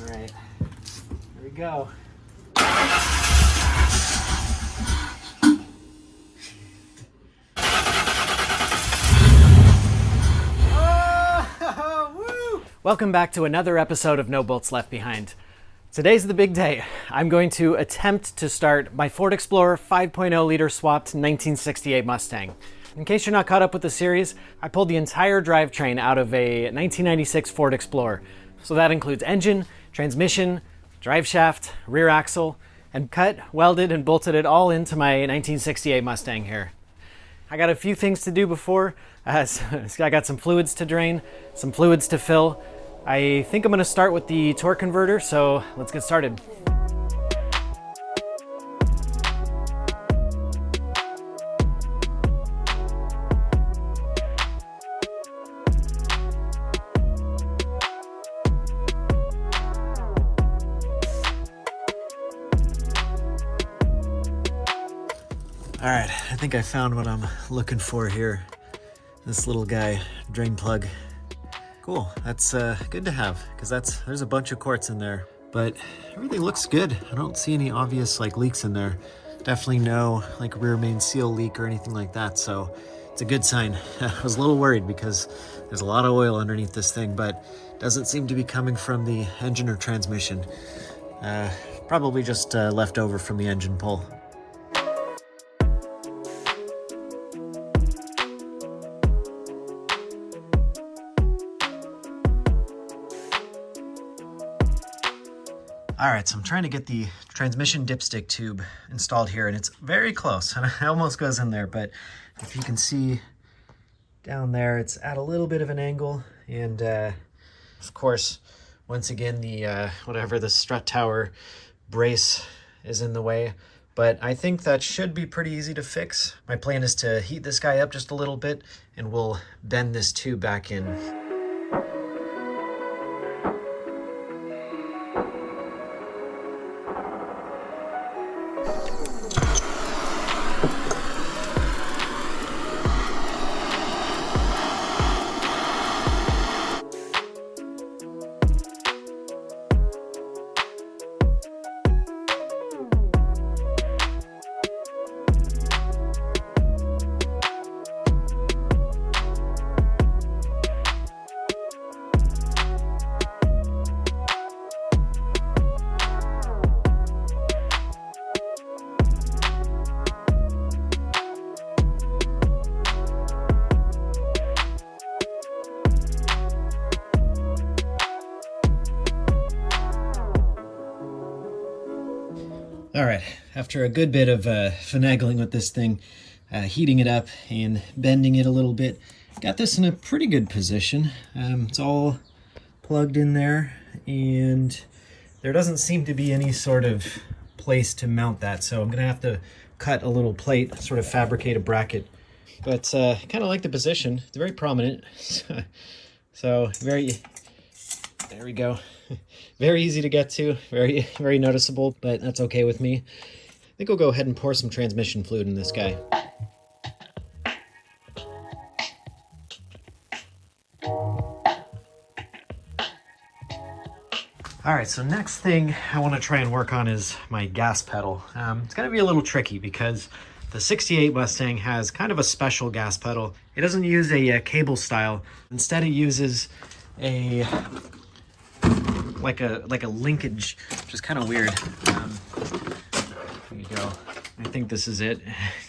All right, here we go. Welcome back to another episode of No Bolts Left Behind. Today's the big day. I'm going to attempt to start my Ford Explorer 5.0 liter swapped 1968 Mustang. In case you're not caught up with the series, I pulled the entire drivetrain out of a 1996 Ford Explorer. So that includes engine, transmission, drive shaft, rear axle, and cut, welded, and bolted it all into my 1968 Mustang here. I got a few things to do before. I got some fluids to drain, some fluids to fill. I think I'm going to start with the torque converter, so let's get started. All right, I think I found what I'm looking for here. This little guy, drain plug. Cool, that's good to have, because there's a bunch of quarts in there, but everything looks good. I don't see any obvious leaks in there. Definitely no rear main seal leak or anything like that, so it's a good sign. I was a little worried because there's a lot of oil underneath this thing, but it doesn't seem to be coming from the engine or transmission. Probably just left over from the engine pull. All right, so I'm trying to get the transmission dipstick tube installed here, and it's very close, and it almost goes in there, but if you can see down there, it's at a little bit of an angle, and of course, once again, the whatever the strut tower brace is in the way, but I think that should be pretty easy to fix. My plan is to heat this guy up just a little bit, and we'll bend this tube back in. All right, after a good bit of finagling with this thing, heating it up and bending it a little bit, got this in a pretty good position. It's all plugged in there, and there doesn't seem to be any sort of place to mount that, so I'm gonna have to cut a little plate, sort of fabricate a bracket. But kind of like the position. It's very prominent, so there we go. Very easy to get to, very noticeable, but that's okay with me. I think we'll go ahead and pour some transmission fluid in this guy. All right, so next thing I want to try and work on is my gas pedal. It's going to be a little tricky because the 68 Mustang has kind of a special gas pedal. It doesn't use a cable style. Instead, it uses a like a linkage, which is kind of weird. There you go. I think this is it.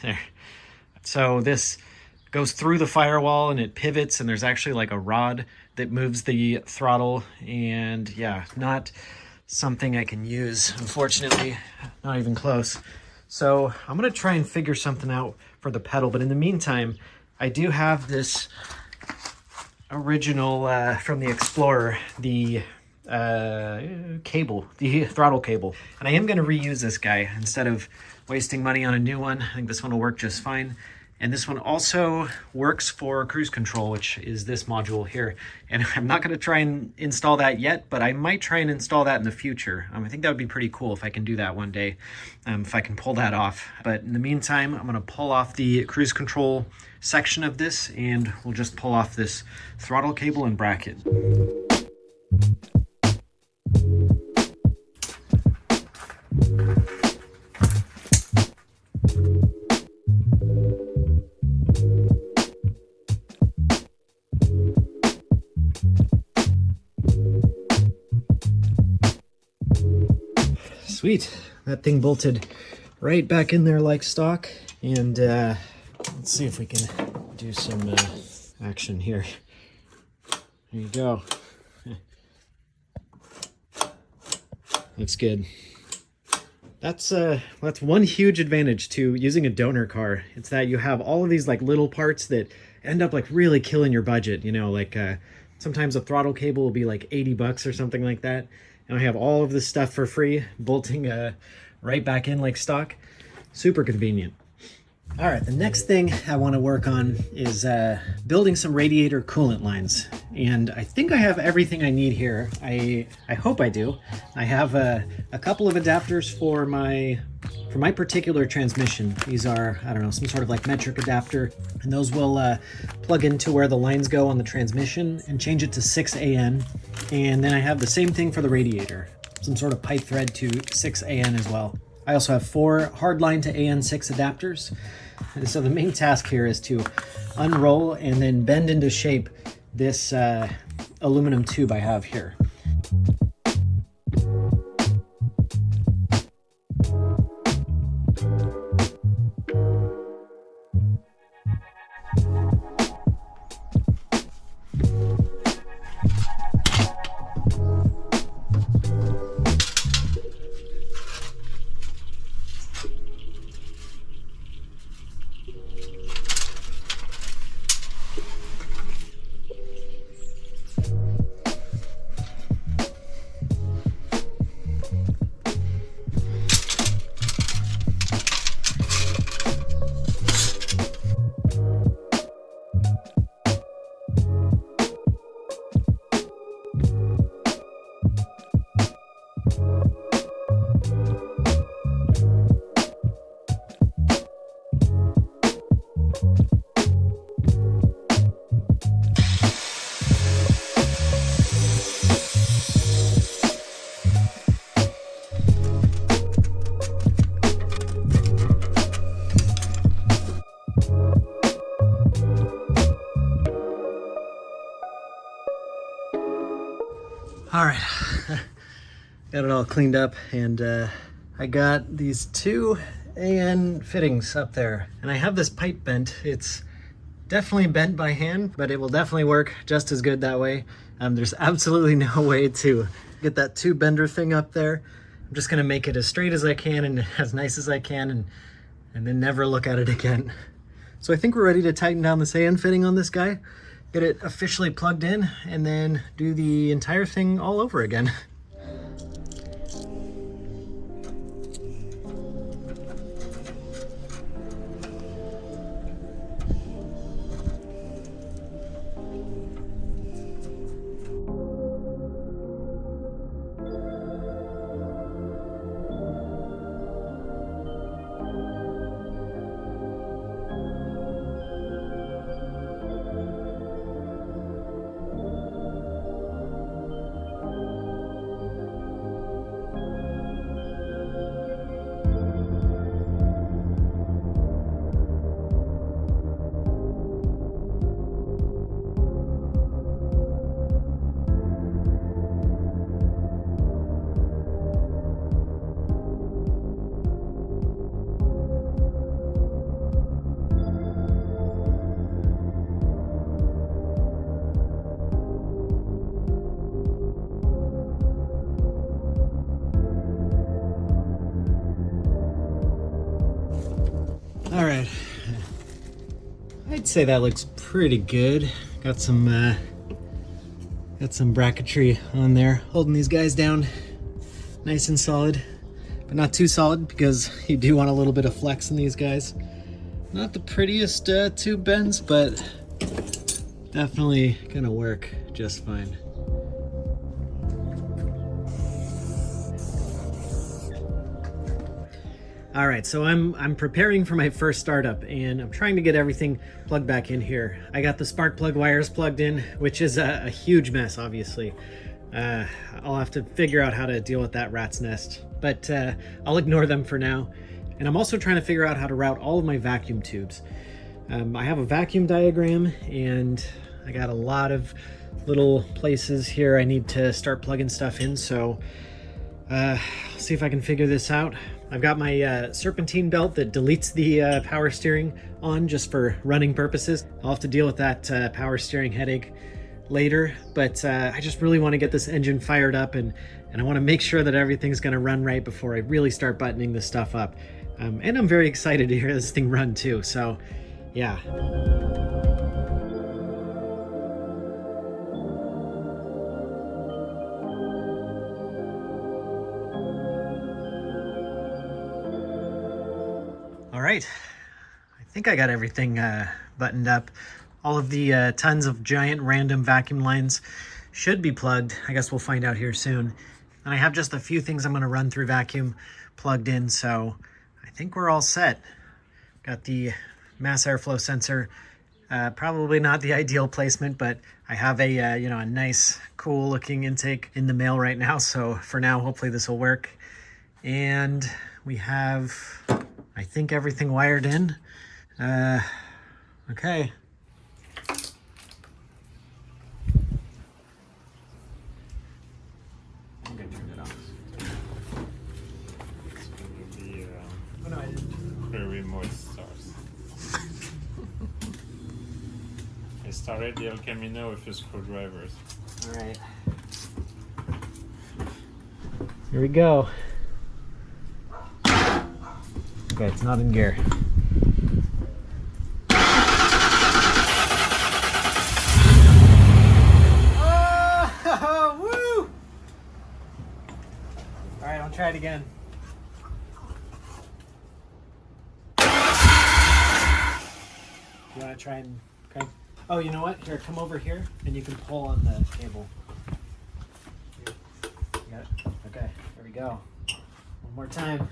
There. So this goes through the firewall and it pivots, and there's actually like a rod that moves the throttle, and yeah, not something I can use, unfortunately. Not even close. So I'm gonna try and figure something out for the pedal, but in the meantime, I do have this original from the Explorer, the cable, the throttle cable, and I am going to reuse this guy instead of wasting money on a new one. I think this one will work just fine, and this one also works for cruise control, which is this module here, and I'm not going to try and install that yet, but I might try and install that in the future. I think that would be pretty cool if I can do that one day, if I can pull that off. But in the meantime, I'm going to pull off the cruise control section of this, and we'll just pull off this throttle cable and bracket. Sweet. That thing bolted right back in there like stock. And let's see if we can do some action here. There you go. Looks good. That's one huge advantage to using a donor car. It's that you have all of these like little parts that end up like really killing your budget. You know, like sometimes a throttle cable will be like 80 bucks or something like that. And I have all of this stuff for free, bolting right back in like stock. Super convenient. All right, the next thing I want to work on is building some radiator coolant lines. And I think I have everything I need here. I hope I do. I have a couple of adapters for my particular transmission. These are, I don't know, some sort of like metric adapter. And those will plug into where the lines go on the transmission and change it to 6AN. And then I have the same thing for the radiator. Some sort of pipe thread to 6AN as well. I also have 4 hardline to AN6 adapters. And so the main task here is to unroll and then bend into shape this aluminum tube I have here. All right, got it all cleaned up, and I got these 2 AN fittings up there, and I have this pipe bent. It's definitely bent by hand, but it will definitely work just as good that way. There's absolutely no way to get that tube bender thing up there. I'm just gonna make it as straight as I can and as nice as I can, and then never look at it again. So I think we're ready to tighten down this AN fitting on this guy, get it officially plugged in, and then do the entire thing all over again. All right, I'd say that looks pretty good. Got some bracketry on there, holding these guys down nice and solid, but not too solid because you do want a little bit of flex in these guys. Not the prettiest tube bends, but definitely gonna work just fine. All right, so I'm preparing for my first startup, and I'm trying to get everything plugged back in here. I got the spark plug wires plugged in, which is a huge mess, obviously. I'll have to figure out how to deal with that rat's nest, but I'll ignore them for now. And I'm also trying to figure out how to route all of my vacuum tubes. I have a vacuum diagram, and I got a lot of little places here I need to start plugging stuff in, so See if I can figure this out. I've got my serpentine belt that deletes the power steering on just for running purposes. I'll have to deal with that power steering headache later, but I just really want to get this engine fired up, and I want to make sure that everything's going to run right before I really start buttoning this stuff up. And I'm very excited to hear this thing run too, so yeah. All right, I think I got everything buttoned up. All of the tons of giant random vacuum lines should be plugged. I guess we'll find out here soon. And I have just a few things I'm going to run through vacuum plugged in, so I think we're all set. Got the mass airflow sensor. Probably not the ideal placement, but I have a a nice, cool-looking intake in the mail right now. So for now, hopefully this will work. And we have, I think, everything wired in. Okay. I'm gonna turn it off. It's gonna be Oh, no, I didn't. very moist stars. I started the El Camino with your screwdrivers. All right. Here we go. Okay, it's not in gear. Oh, woo! All right, I'll try it again. You want to try and crank? Oh, you know what? Here, come over here, and you can pull on the cable. Here. You got it? Okay, there we go. One more time.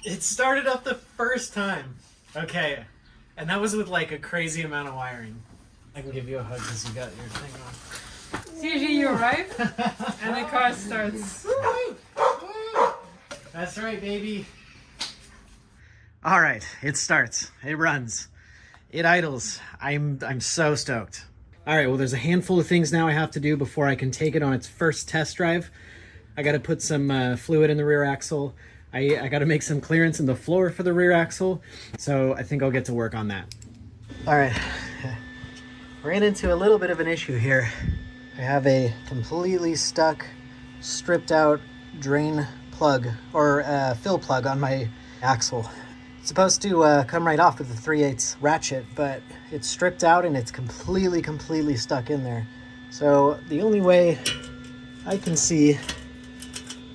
It started up the first time. Okay. And that was with like a crazy amount of wiring. I can give you a hug because you got your thing on. So usually you arrive and the car starts. That's right, baby. All right, it starts. It runs. It idles. I'm so stoked. All right, well, there's a handful of things now I have to do before I can take it on its first test drive. I got to put some fluid in the rear axle. I got to make some clearance in the floor for the rear axle, so I think I'll get to work on that. All right, ran into a little bit of an issue here. I have a completely stuck, stripped out drain plug or fill plug on my axle. It's supposed to come right off with the 3/8 ratchet, but it's stripped out and it's completely stuck in there. So the only way I can see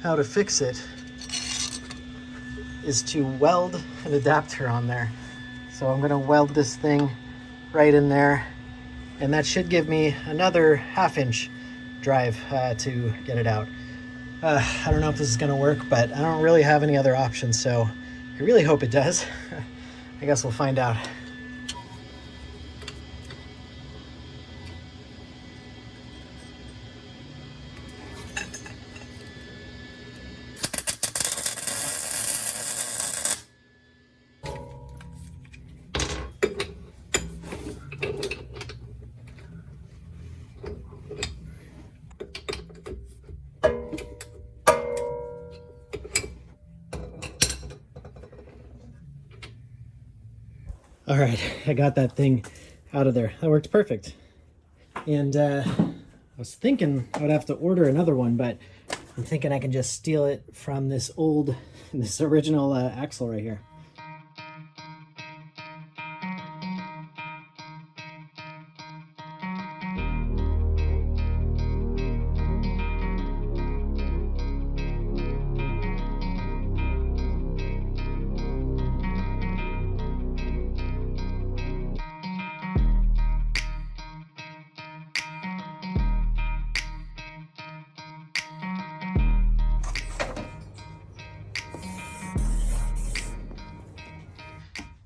how to fix it is to weld an adapter on there. So I'm gonna weld this thing right in there, and that should give me another 1/2 inch drive to get it out. I don't know if this is gonna work, but I don't really have any other options, so I really hope it does. I guess we'll find out. All right, I got that thing out of there. That worked perfect. And I was thinking I would have to order another one, but I'm thinking I can just steal it from this original axle right here.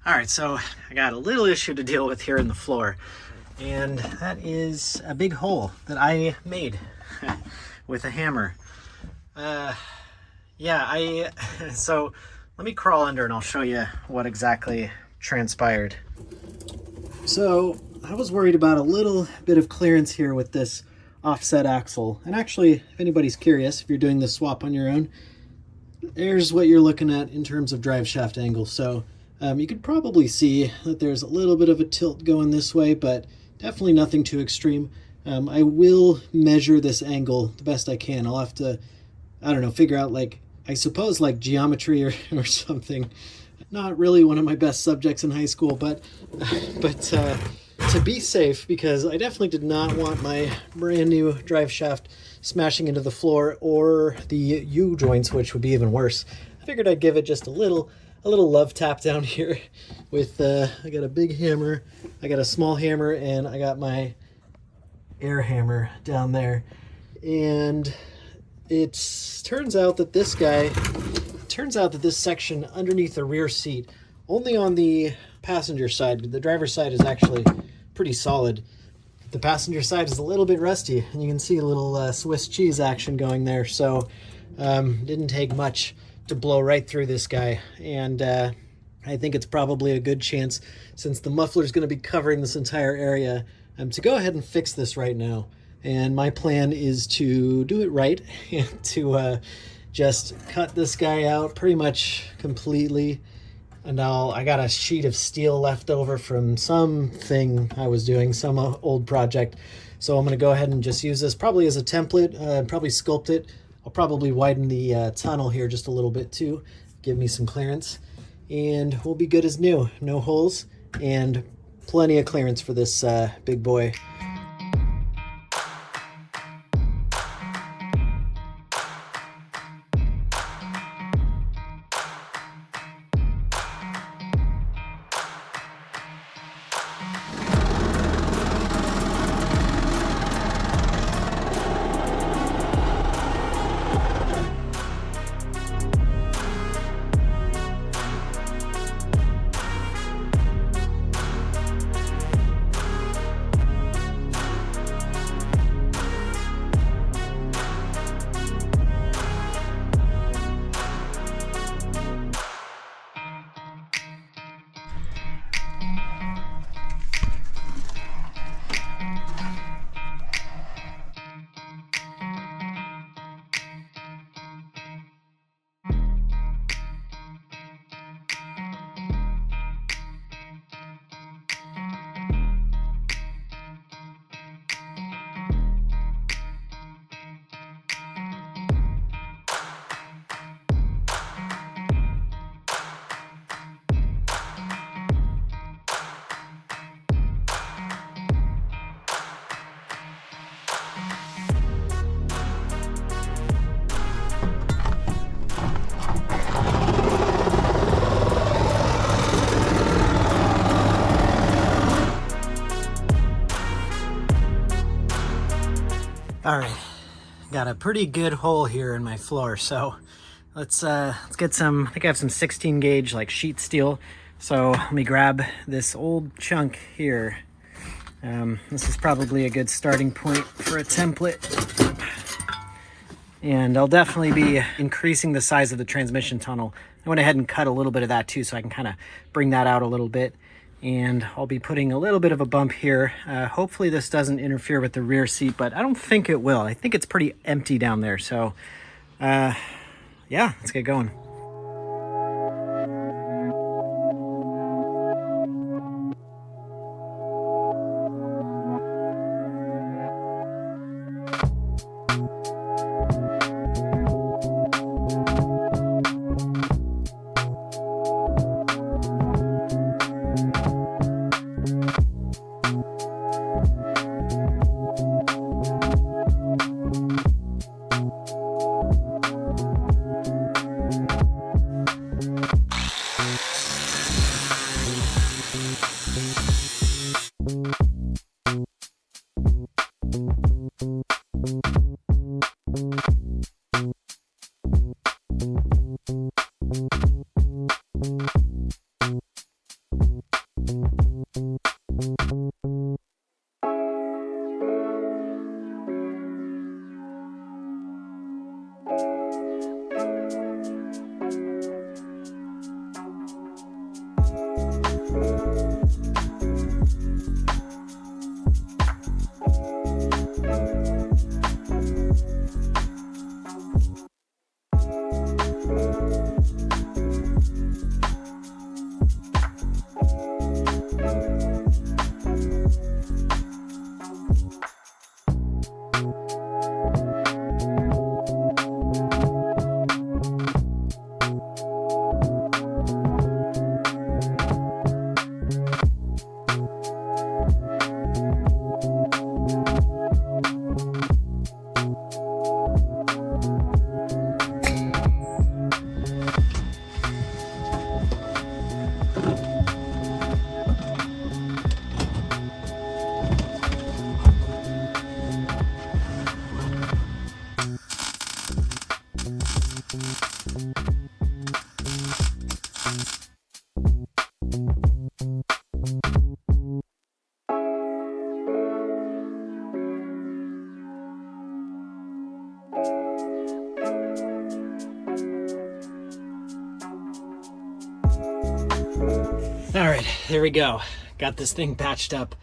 All right, so I got a little issue to deal with here in the floor, and that is a big hole that I made with a hammer. So let me crawl under and I'll show you what exactly transpired. So I was worried about a little bit of clearance here with this offset axle. And actually, if anybody's curious, if you're doing this swap on your own, there's what you're looking at in terms of drive shaft angle. So you could probably see that there's a little bit of a tilt going this way, but definitely nothing too extreme. I will measure this angle the best I can. I'll have to, I don't know, figure out I suppose geometry or something. Not really one of my best subjects in high school, but to be safe, because I definitely did not want my brand new drive shaft smashing into the floor or the U-joints, which would be even worse. I figured I'd give it just a little love tap down here with, I got a big hammer, I got a small hammer, and I got my air hammer down there. And it turns out that this section underneath the rear seat, only on the passenger side, the driver's side is actually pretty solid. The passenger side is a little bit rusty, and you can see a little Swiss cheese action going there. So didn't take much to blow right through this guy, and I think it's probably a good chance, since the muffler is going to be covering this entire area, to go ahead and fix this right now. And my plan is to do it right and to just cut this guy out pretty much completely. And I got a sheet of steel left over from something I was doing, some old project. So I'm going to go ahead and just use this probably as a template, probably sculpt it. I'll probably widen the tunnel here just a little bit too, give me some clearance. And we'll be good as new. No holes and plenty of clearance for this big boy. All right, got a pretty good hole here in my floor, so let's get some. I think I have some 16 gauge sheet steel. So let me grab this old chunk here. This is probably a good starting point for a template. And I'll definitely be increasing the size of the transmission tunnel. I went ahead and cut a little bit of that too, so I can kind of bring that out a little bit. And I'll be putting a little bit of a bump here. Hopefully this doesn't interfere with the rear seat, but I don't think it will. I think it's pretty empty down there. So yeah, let's get going. All right, there we go. Got this thing patched up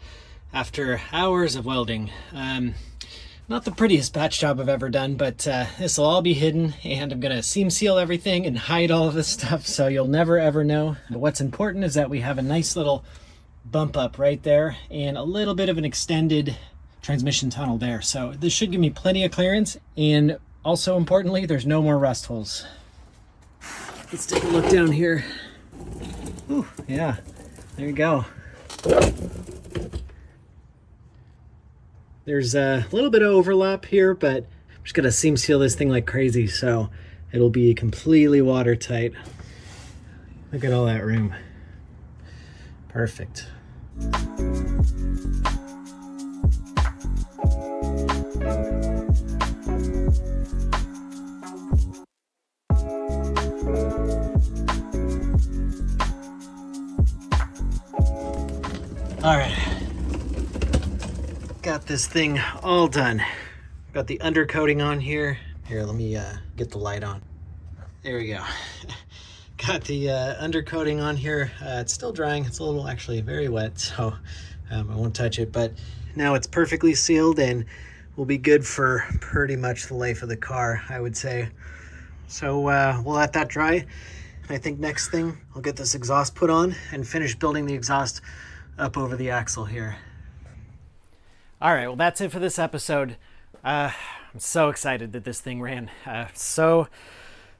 after hours of welding. Not the prettiest patch job I've ever done, but this will all be hidden, and I'm gonna seam seal everything and hide all of this stuff so you'll never ever know. But what's important is that we have a nice little bump up right there and a little bit of an extended transmission tunnel there. So this should give me plenty of clearance, and also importantly, there's no more rust holes. Let's take a look down here. Ooh, yeah, there you go. There's a little bit of overlap here, but I'm just gonna seam seal this thing like crazy so it'll be completely watertight. Look at all that room. Perfect. All right, got this thing all done. Got the undercoating on here. Here, let me get the light on. There we go. Got the undercoating on here. It's still drying. It's a little, actually, very wet, so I won't touch it. But now it's perfectly sealed and will be good for pretty much the life of the car, I would say. So we'll let that dry. I think next thing, I'll get this exhaust put on and finish building the exhaust up over the axle here. All right, well, that's it for this episode. I'm so excited that this thing ran. So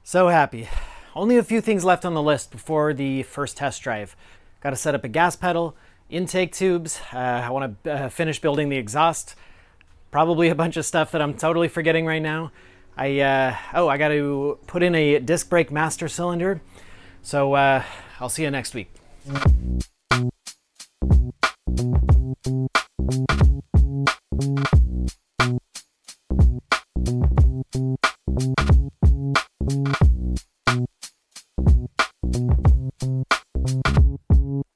happy. Only a few things left on the list before the first test drive. Got to set up a gas pedal, intake tubes. I want to finish building the exhaust. Probably a bunch of stuff that I'm totally forgetting right now. I got to put in a disc brake master cylinder. So I'll see you next week.